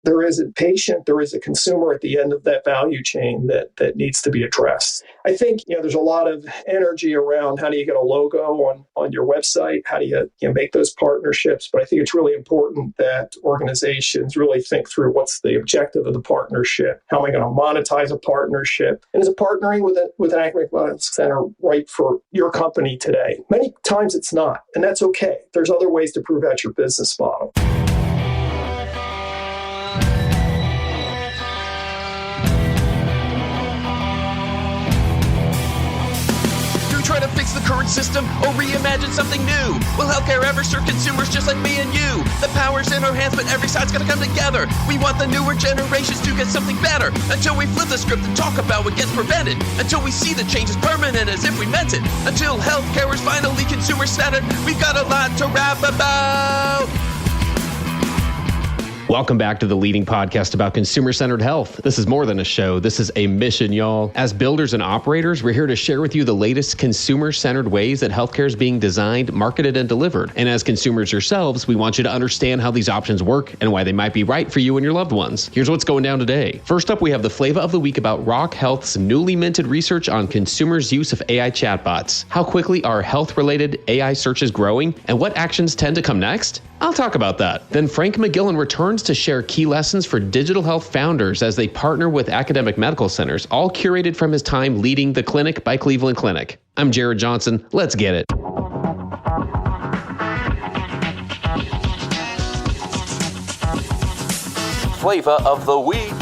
there is a patient, there is a consumer at the end of that value chain that needs to be addressed. I think there's a lot of energy around how do you get a logo on your website, how do you make those partnerships, but I think it's really important that organizations really think through what's the objective of the partnership, how am I going to monetize a partnership, and is it partnering with an academic medical center right for your company today? Many times it's not, and that's okay. There's other ways to prove out your business model. Try to fix the current system or reimagine something new? Will healthcare ever serve consumers just like me and you? The power's in our hands, but every side's gotta come together. We want the newer generations to get something better. Until we flip the script and talk about what gets prevented. Until we see the changes permanent as if we meant it. Until healthcare is finally consumer-centered. We've got a lot to rap about. Welcome back to the leading podcast about consumer-centered health. This is more than a show. This is a mission, y'all. As builders and operators, we're here to share with you the latest consumer-centered ways that healthcare is being designed, marketed, and delivered. And as consumers yourselves, we want you to understand how these options work and why they might be right for you and your loved ones. Here's what's going down today. First up, we have the Flava of the week about Rock Health's newly minted research on consumers' use of AI chatbots. How quickly are health-related AI searches growing, and what actions tend to come next? I'll talk about that. Then Frank McGillin returns to share key lessons for digital health founders as they partner with academic medical centers, all curated from his time leading the Clinic by Cleveland Clinic. I'm Jared Johnson. Let's get it. Flava of the week.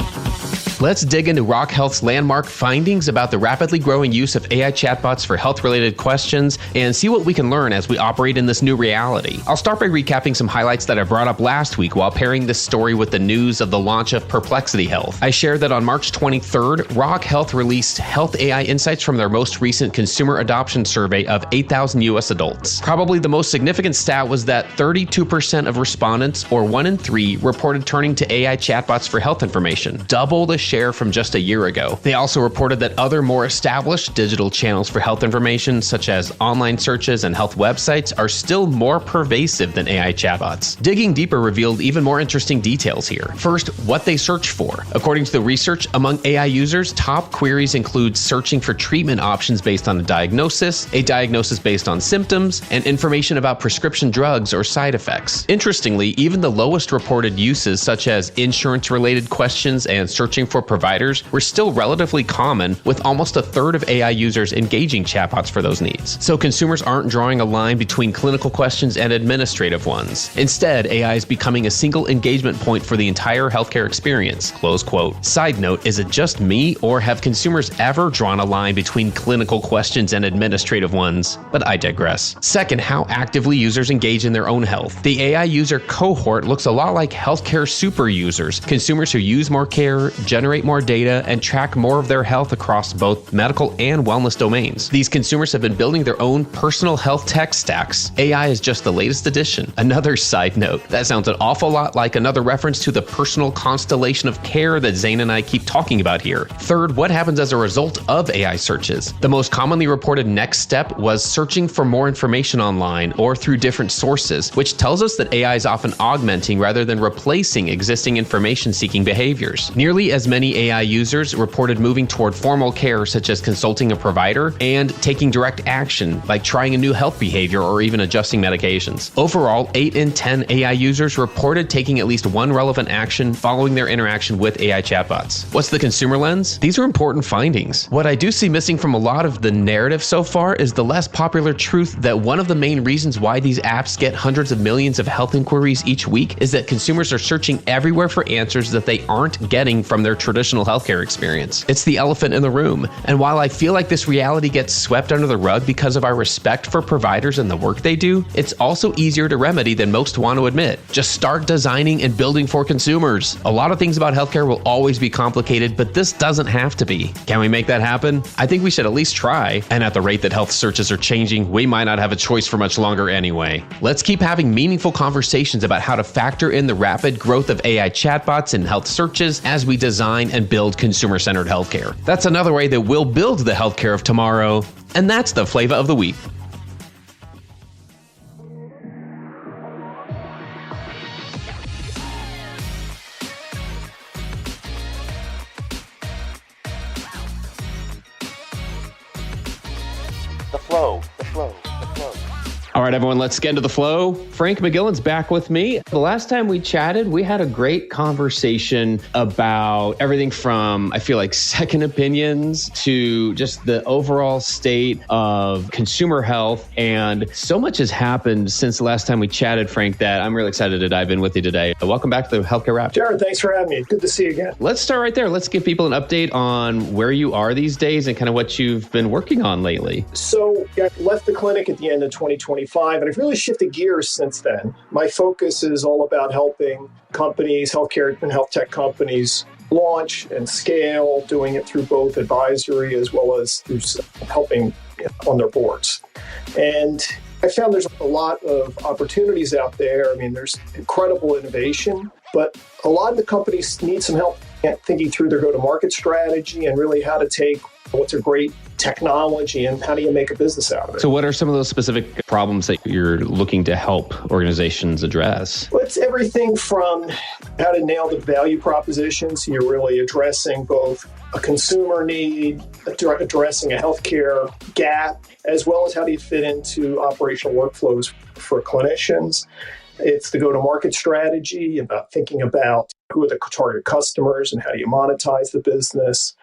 Let's dig into Rock Health's landmark findings about the rapidly growing use of AI chatbots for health-related questions and see what we can learn as we operate in this new reality. I'll start by recapping some highlights that I brought up last week while pairing this story with the news of the launch of Perplexity Health. I shared that on March 23rd, Rock Health released health AI insights from their most recent consumer adoption survey of 8,000 U.S. adults. Probably the most significant stat was that 32% of respondents, or 1 in 3, reported turning to AI chatbots for health information, double the share from just a year ago. They also reported that other more established digital channels for health information, such as online searches and health websites, are still more pervasive than AI chatbots. Digging deeper revealed even more interesting details here. First, what they search for. According to the research, among AI users, top queries include searching for treatment options based on a diagnosis based on symptoms, and information about prescription drugs or side effects. Interestingly, even the lowest reported uses, such as insurance-related questions and searching for providers, were still relatively common, with almost a third of AI users engaging chatbots for those needs. So consumers aren't drawing a line between clinical questions and administrative ones. Instead, AI is becoming a single engagement point for the entire healthcare experience, close quote. Side note, is it just me, or have consumers ever drawn a line between clinical questions and administrative ones? But I digress. Second, how actively users engage in their own health. The AI user cohort looks a lot like healthcare super users, consumers who use more care, generate more data, and track more of their health across both medical and wellness domains. These consumers have been building their own personal health tech stacks. AI is just the latest addition. Another side note, that sounds an awful lot like another reference to the personal constellation of care that Zane and I keep talking about here. Third, what happens as a result of AI searches? The most commonly reported next step was searching for more information online or through different sources, which tells us that AI is often augmenting rather than replacing existing information-seeking behaviors. Nearly as many AI users reported moving toward formal care, such as consulting a provider and taking direct action, like trying a new health behavior or even adjusting medications. Overall, 8 in 10 AI users reported taking at least one relevant action following their interaction with AI chatbots. What's the consumer lens? These are important findings. What I do see missing from a lot of the narrative so far is the less popular truth that one of the main reasons why these apps get hundreds of millions of health inquiries each week is that consumers are searching everywhere for answers that they aren't getting from their traditional healthcare experience. It's the elephant in the room. And while I feel like this reality gets swept under the rug because of our respect for providers and the work they do, it's also easier to remedy than most want to admit. Just start designing and building for consumers. A lot of things about healthcare will always be complicated, but this doesn't have to be. Can we make that happen? I think we should at least try. And at the rate that health searches are changing, we might not have a choice for much longer anyway. Let's keep having meaningful conversations about how to factor in the rapid growth of AI chatbots in health searches as we design and build consumer-centered healthcare. That's another way that we'll build the healthcare of tomorrow, and that's the Flava of the Week. All right, everyone, let's get into the flow. Frank McGillin's back with me. The last time we chatted, we had a great conversation about everything from, I feel like, second opinions to just the overall state of consumer health. And so much has happened since the last time we chatted, Frank, that I'm really excited to dive in with you today. Welcome back to the Healthcare Wrap. Jared, thanks for having me. Good to see you again. Let's start right there. Let's give people an update on where you are these days and kind of what you've been working on lately. So I left the clinic at the end of 2025, and I've really shifted gears since then. My focus is all about helping companies, healthcare and health tech companies, launch and scale, doing it through both advisory as well as through helping on their boards. And I found there's a lot of opportunities out there. I mean, there's incredible innovation, but a lot of the companies need some help thinking through their go-to-market strategy and really how to take what's a great technology and how do you make a business out of it. So what are some of those specific problems that you're looking to help organizations address? Well, it's everything from how to nail the value proposition. So you're really addressing both a consumer need, addressing a healthcare gap, as well as how do you fit into operational workflows for clinicians. It's the go-to-market strategy, about thinking about who are the target customers and how do you monetize the business.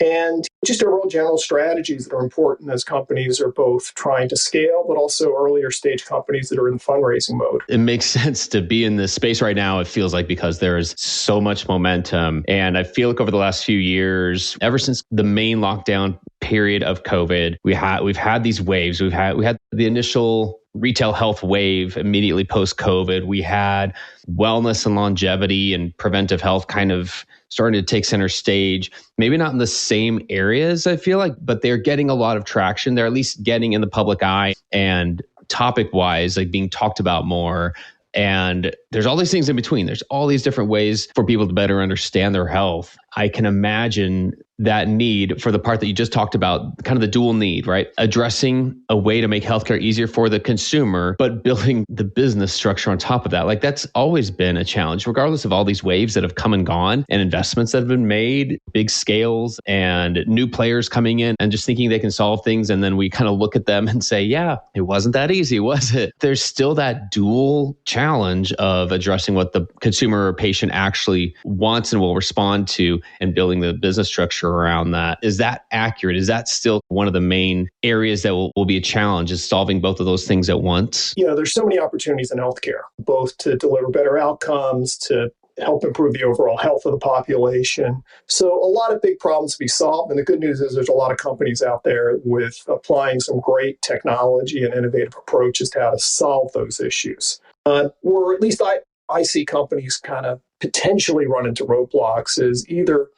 And just overall general strategies that are important as companies are both trying to scale, but also earlier stage companies that are in fundraising mode. It makes sense to be in this space right now, it feels like, because there's so much momentum. And I feel like over the last few years, ever since the main lockdown period of COVID, we've had these waves. We had the initial retail health wave immediately post-COVID. We had wellness and longevity and preventive health kind of starting to take center stage. Maybe not in the same areas, I feel like, but they're getting a lot of traction. They're at least getting in the public eye and topic-wise, like being talked about more. And there's all these things in between. There's all these different ways for people to better understand their health. I can imagine that need for the part that you just talked about, kind of the dual need, right? Addressing a way to make healthcare easier for the consumer, but building the business structure on top of that. Like that's always been a challenge, regardless of all these waves that have come and gone and investments that have been made, big scales and new players coming in and just thinking they can solve things. And then we kind of look at them and say, yeah, it wasn't that easy, was it? There's still that dual challenge of addressing what the consumer or patient actually wants and will respond to and building the business structure around that. Is that accurate? Is that still one of the main areas that will be a challenge, is solving both of those things at once? You know, there's so many opportunities in healthcare, both to deliver better outcomes, to help improve the overall health of the population. So a lot of big problems to be solved. And the good news is there's a lot of companies out there with applying some great technology and innovative approaches to how to solve those issues. Or at least I see companies kind of potentially run into roadblocks is either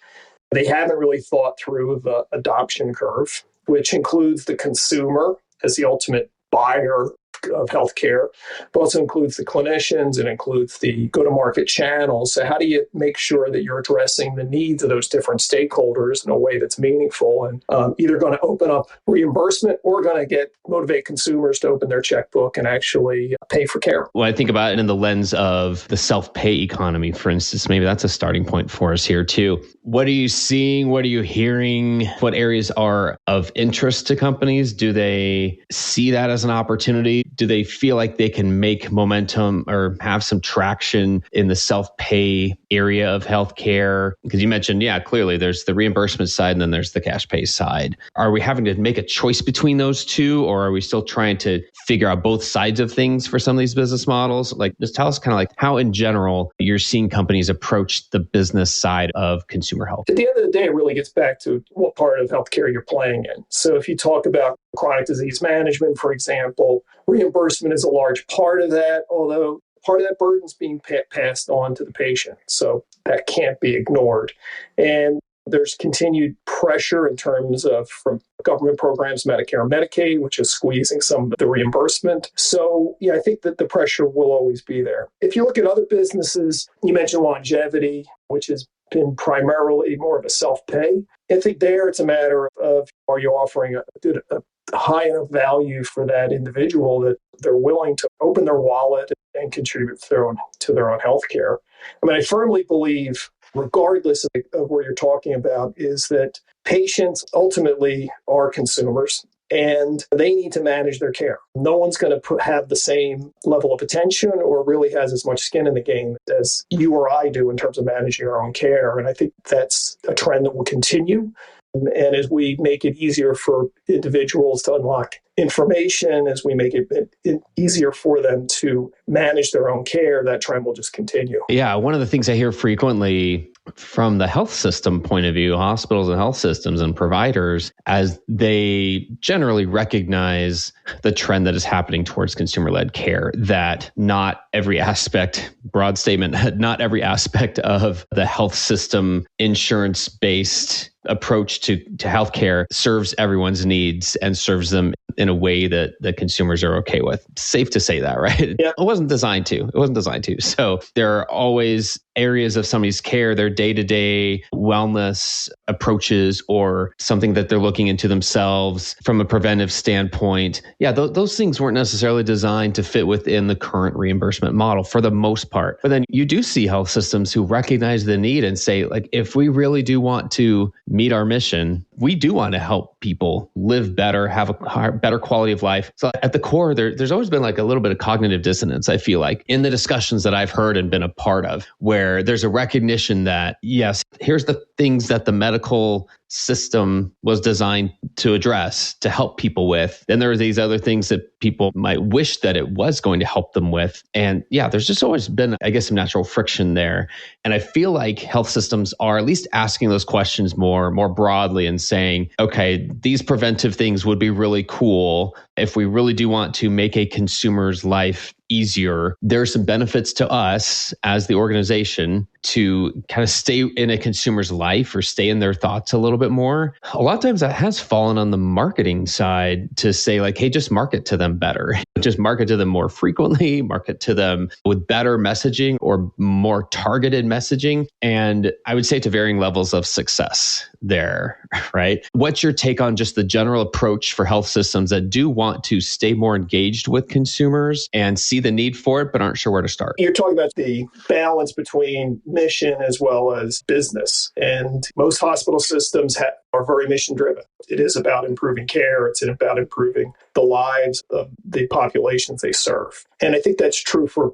they haven't really thought through the adoption curve, which includes the consumer as the ultimate buyer of healthcare, but also includes the clinicians and includes the go-to-market channels. So how do you make sure that you're addressing the needs of those different stakeholders in a way that's meaningful and either going to open up reimbursement or going to motivate consumers to open their checkbook and actually pay for care? Well, I think about it in the lens of the self-pay economy, for instance. Maybe that's a starting point for us here too. What are you seeing? What are you hearing? What areas are of interest to companies? Do they see that as an opportunity? Do they feel like they can make momentum or have some traction in the self-pay area of healthcare? Because you mentioned, yeah, clearly there's the reimbursement side and then there's the cash pay side. Are we having to make a choice between those two, or are we still trying to figure out both sides of things for some of these business models? Like, just tell us kind of like how in general you're seeing companies approach the business side of consumer health. At the end of the day, it really gets back to what part of healthcare you're playing in. So if you talk about chronic disease management, for example, reimbursement is a large part of that, although part of that burden is being passed on to the patient. So that can't be ignored. And there's continued pressure in terms of from government programs, Medicare and Medicaid, which is squeezing some of the reimbursement. So yeah, I think that the pressure will always be there. If you look at other businesses, you mentioned longevity, which has been primarily more of a self-pay. I think there it's a matter of are you offering a high enough value for that individual that they're willing to open their wallet and contribute to their own healthcare. I mean, I firmly believe, regardless of what you're talking about, is that patients ultimately are consumers. and they need to manage their care. No one's going to have the same level of attention or really has as much skin in the game as you or I do in terms of managing our own care. And I think that's a trend that will continue. And as we make it easier for individuals to unlock information, as we make it easier for them to manage their own care, that trend will just continue. Yeah, one of the things I hear frequently from the health system point of view, hospitals and health systems and providers, as they generally recognize the trend that is happening towards consumer-led care, that not every aspect, broad statement, not every aspect of the health system insurance-based approach to healthcare serves everyone's needs and serves them in a way that the consumers are okay with. Safe to say that, right? Yeah. It wasn't designed to. So there are always areas of somebody's care, their day-to-day wellness approaches, or something that they're looking into themselves from a preventive standpoint. Yeah, those things weren't necessarily designed to fit within the current reimbursement model for the most part. But then you do see health systems who recognize the need and say, like, if we really do want to meet our mission, we do want to help people live better, have a better quality of life. So at the core, there's always been like a little bit of cognitive dissonance, I feel like, in the discussions that I've heard and been a part of, where there's a recognition that, yes, here's the things that the medical system was designed to address, to help people with. Then there are these other things that people might wish that it was going to help them with. And yeah, there's just always been, I guess, some natural friction there. And I feel like health systems are at least asking those questions more broadly and saying, okay, these preventive things would be really cool if we really do want to make a consumer's life easier. There are some benefits to us as the organization to kind of stay in a consumer's life or stay in their thoughts a little bit more. A lot of times that has fallen on the marketing side to say, like, hey, just market to them better. Just market to them more frequently, market to them with better messaging or more targeted messaging. And I would say to varying levels of success there, right? What's your take on just the general approach for health systems that do want to stay more engaged with consumers and see the need for it, but aren't sure where to start? You're talking about the balance between mission as well as business. And most hospital systems are very mission driven. It is about improving care. It's about improving the lives of the populations they serve. And I think that's true for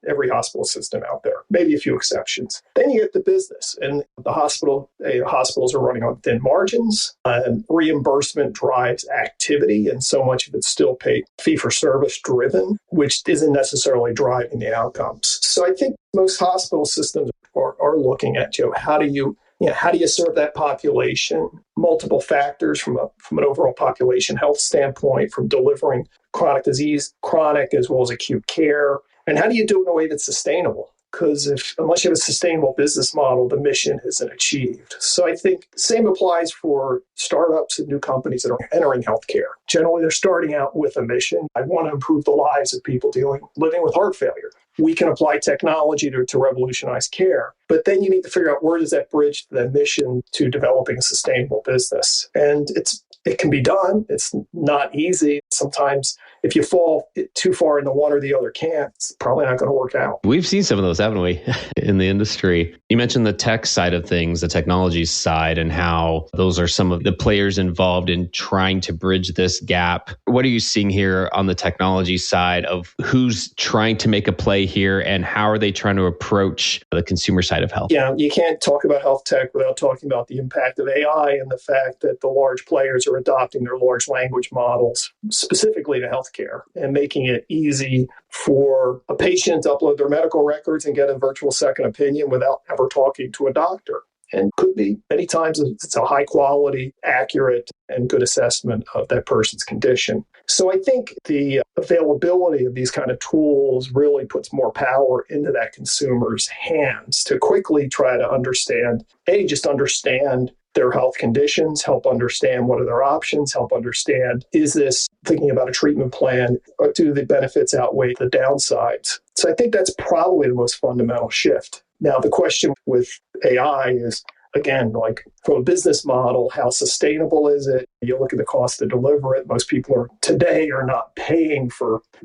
every hospital system out there, maybe a few exceptions. Then you get the business, and the hospitals are running on thin margins. Reimbursement drives activity, and so much of it's still paid fee-for-service driven, which isn't necessarily driving the outcomes. So I think most hospital systems are looking at, how do you serve that population? Multiple factors from an overall population health standpoint, from delivering chronic as well as acute care. And how do you do it in a way that's sustainable? Because unless you have a sustainable business model, the mission isn't achieved. So I think the same applies for startups and new companies that are entering healthcare. Generally, they're starting out with a mission. I want to improve the lives of people living with heart failure. We can apply technology to revolutionize care. But then you need to figure out, where does that bridge the mission to developing a sustainable business? And it can be done. It's not easy. Sometimes if you fall too far into one or the other camp, it's probably not going to work out. We've seen some of those, haven't we, in the industry? You mentioned the tech side of things, the technology side, and how those are some of the players involved in trying to bridge this gap. What are you seeing here on the technology side of who's trying to make a play here, and how are they trying to approach the consumer side of health? Yeah, you can't talk about health tech without talking about the impact of AI and the fact that the large players are adopting their large language models specifically to healthcare and making it easy for a patient to upload their medical records and get a virtual second opinion without ever talking to a doctor. And could be many times it's a high quality, accurate, and good assessment of that person's condition. So I think the availability of these kind of tools really puts more power into that consumer's hands to quickly try to understand their health conditions, help understand what are their options, help understand, is this thinking about a treatment plan, or do the benefits outweigh the downsides? So I think that's probably the most fundamental shift. Now, the question with AI is, again, like from a business model, how sustainable is it? You look at the cost to deliver it. Most people today are not paying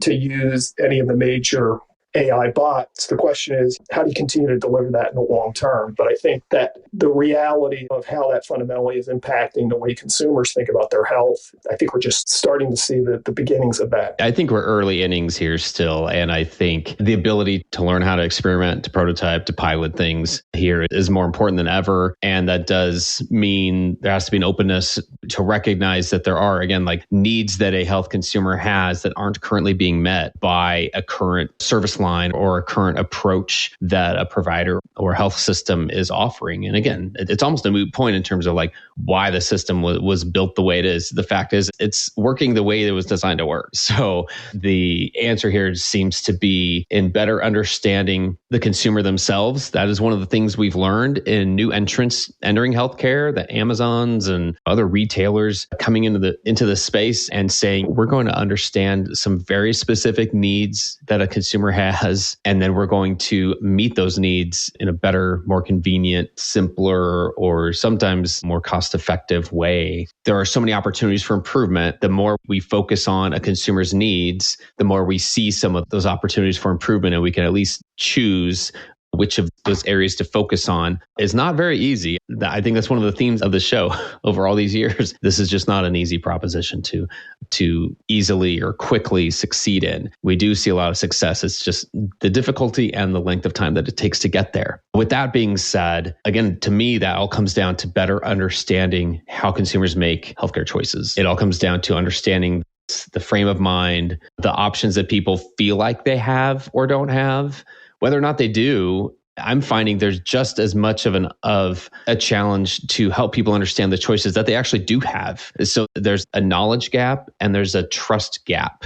to use any of the major AI bots. The question is, how do you continue to deliver that in the long term? But I think that the reality of how that fundamentally is impacting the way consumers think about their health. I think we're just starting to see the beginnings of that. I think we're early innings here still. And I think the ability to learn how to experiment, to prototype, to pilot things here is more important than ever. And that does mean there has to be an openness to recognize that there are, again, like needs that a health consumer has that aren't currently being met by a current service line or a current approach that a provider or health system is offering. And again, it's almost a moot point in terms of like why the system was built the way it is. The fact is it's working the way it was designed to work. So the answer here seems to be in better understanding the consumer themselves. That is one of the things we've learned in new entrants entering healthcare, the Amazons and other retailers coming into the space and saying, we're going to understand some very specific needs that a consumer has, and then we're going to meet those needs in a better, more convenient, simpler, or sometimes more cost-effective way. There are so many opportunities for improvement. The more we focus on a consumer's needs, the more we see some of those opportunities for improvement, and we can at least choose which of those areas to focus on. Is not very easy. I think that's one of the themes of the show over all these years. This is just not an easy proposition to easily or quickly succeed in. We do see a lot of success. It's just the difficulty and the length of time that it takes to get there. With that being said, again, to me, that all comes down to better understanding how consumers make healthcare choices. It all comes down to understanding the frame of mind, the options that people feel like they have or don't have. Whether or not they do, I'm finding there's just as much of a challenge to help people understand the choices that they actually do have. So there's a knowledge gap and there's a trust gap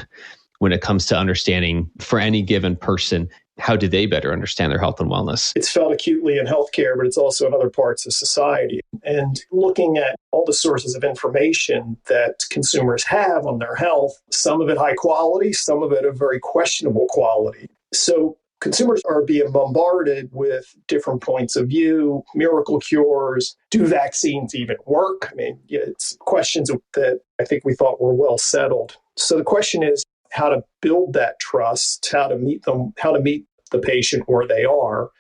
when it comes to understanding for any given person, how do they better understand their health and wellness? It's felt acutely in healthcare, but it's also in other parts of society. And looking at all the sources of information that consumers have on their health, some of it high quality, some of it of very questionable quality. So consumers are being bombarded with different points of view, miracle cures. Do vaccines even work? I mean, it's questions that I think we thought were well settled. So the question is how to build that trust, how to meet the patient where they are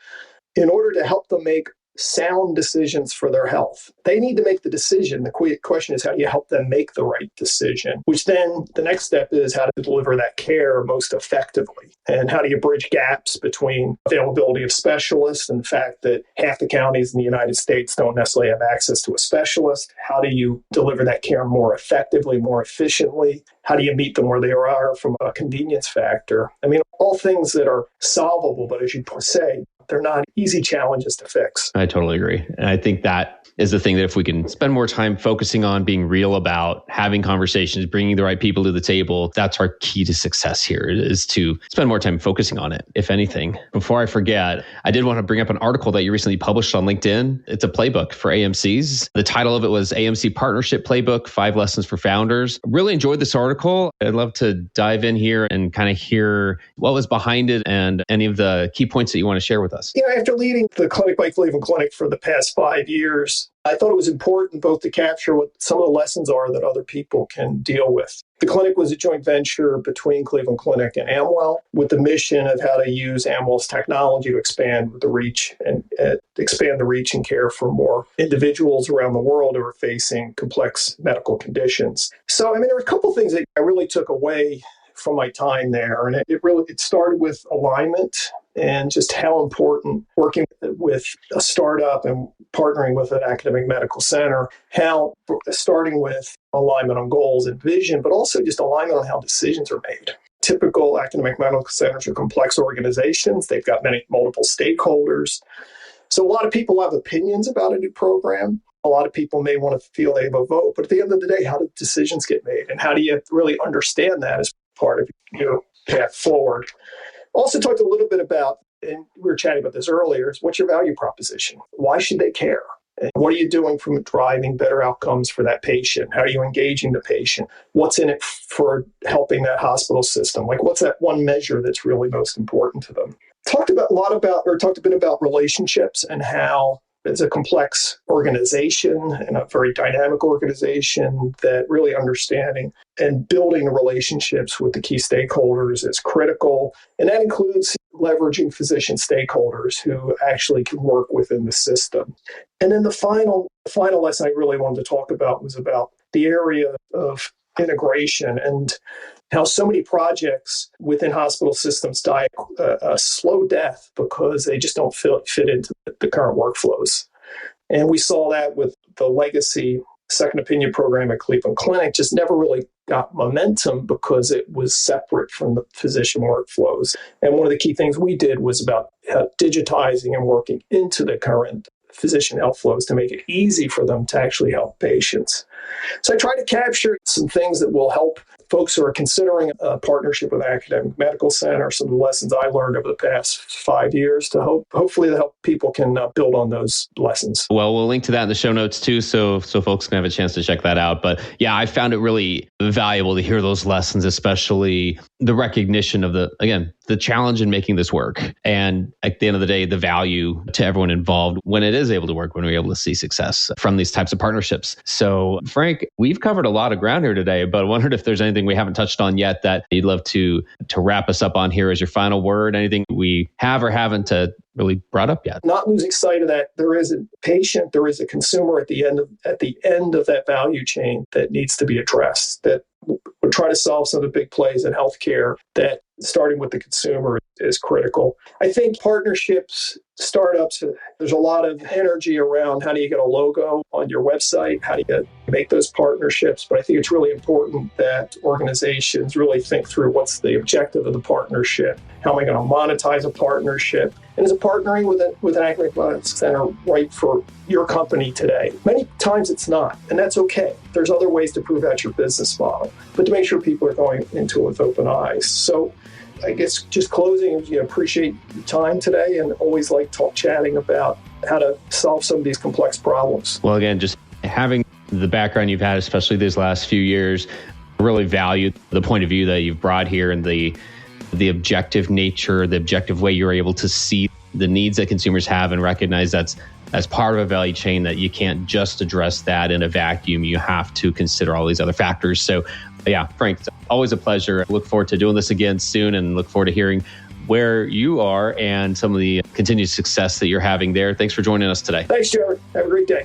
in order to help them make sound decisions for their health. They need to make the decision. The question is, how do you help them make the right decision? Which then the next step is how to deliver that care most effectively. And how do you bridge gaps between availability of specialists and the fact that half the counties in the United States don't necessarily have access to a specialist? How do you deliver that care more effectively, more efficiently? How do you meet them where they are from a convenience factor? I mean, all things that are solvable, but as you say, they're not easy challenges to fix. I totally agree. And I think that is the thing that if we can spend more time focusing on being real about having conversations, bringing the right people to the table, that's our key to success here, is to spend more time focusing on it, if anything. Before I forget, I did want to bring up an article that you recently published on LinkedIn. It's a playbook for AMCs. The title of it was AMC Partnership Playbook, 5 Lessons for Founders. Really enjoyed this article. I'd love to dive in here and kind of hear what was behind it and any of the key points that you want to share with us. After leading the clinic by Cleveland Clinic for the past 5 years, I thought it was important both to capture what some of the lessons are that other people can deal with. The clinic was a joint venture between Cleveland Clinic and Amwell with the mission of how to use Amwell's technology to expand the reach and care for more individuals around the world who are facing complex medical conditions. So, there were a couple things that I really took away from my time there. And it started with alignment and just how important working with a startup and partnering with an academic medical center, how starting with alignment on goals and vision, but also just alignment on how decisions are made. Typical academic medical centers are complex organizations. They've got multiple stakeholders. So a lot of people have opinions about a new program. A lot of people may want to feel they have a vote, but at the end of the day, how do decisions get made? And how do you really understand that as part of your path forward? Also talked a little bit about, and we were chatting about this earlier, is what's your value proposition? Why should they care? And what are you doing from driving better outcomes for that patient? How are you engaging the patient? What's in it for helping that hospital system? Like, what's that one measure that's really most important to them? Talked a bit about relationships and how it's a complex organization and a very dynamic organization that really understanding and building relationships with the key stakeholders is critical. And that includes leveraging physician stakeholders who actually can work within the system. And then the final lesson I really wanted to talk about was about the area of integration and how so many projects within hospital systems die a slow death because they just don't fit into the current workflows. And we saw that with the legacy second opinion program at Cleveland Clinic, just never really got momentum because it was separate from the physician workflows. And one of the key things we did was about digitizing and working into the current physician health flows to make it easy for them to actually help patients. So I try to capture some things that will help folks who are considering a partnership with an academic medical center, some of the lessons I learned over the past 5 years to hopefully help people can build on those lessons. Well, we'll link to that in the show notes too, so folks can have a chance to check that out. But yeah, I found it really valuable to hear those lessons, especially the recognition of the challenge in making this work. And at the end of the day, the value to everyone involved when it is able to work, when we're able to see success from these types of partnerships. So Frank, we've covered a lot of ground here today, but I wondered if there's anything we haven't touched on yet that you'd love to wrap us up on here as your final word, anything we have or haven't really brought up yet. Not losing sight of that there is a patient, there is a consumer at the end of that value chain that needs to be addressed, that we're trying to solve some of the big plays in healthcare that starting with the consumer is critical. I think partnerships, startups, there's a lot of energy around how do you get a logo on your website, how do you make those partnerships, but I think it's really important that organizations really think through what's the objective of the partnership, how am I going to monetize a partnership, and is it partnering with an academic medical center right for your company today? Many times it's not, and that's okay. There's other ways to prove out your business model, but to make sure people are going into it with open eyes. So I guess just closing, appreciate your time today and always like chatting about how to solve some of these complex problems. Well, again, just having the background you've had, especially these last few years, really value the point of view that you've brought here and the objective nature, the objective way you're able to see the needs that consumers have and recognize that's as part of a value chain that you can't just address that in a vacuum. You have to consider all these other factors. So yeah, Frank, it's always a pleasure. I look forward to doing this again soon and look forward to hearing where you are and some of the continued success that you're having there. Thanks for joining us today. Thanks, Jared. Have a great day.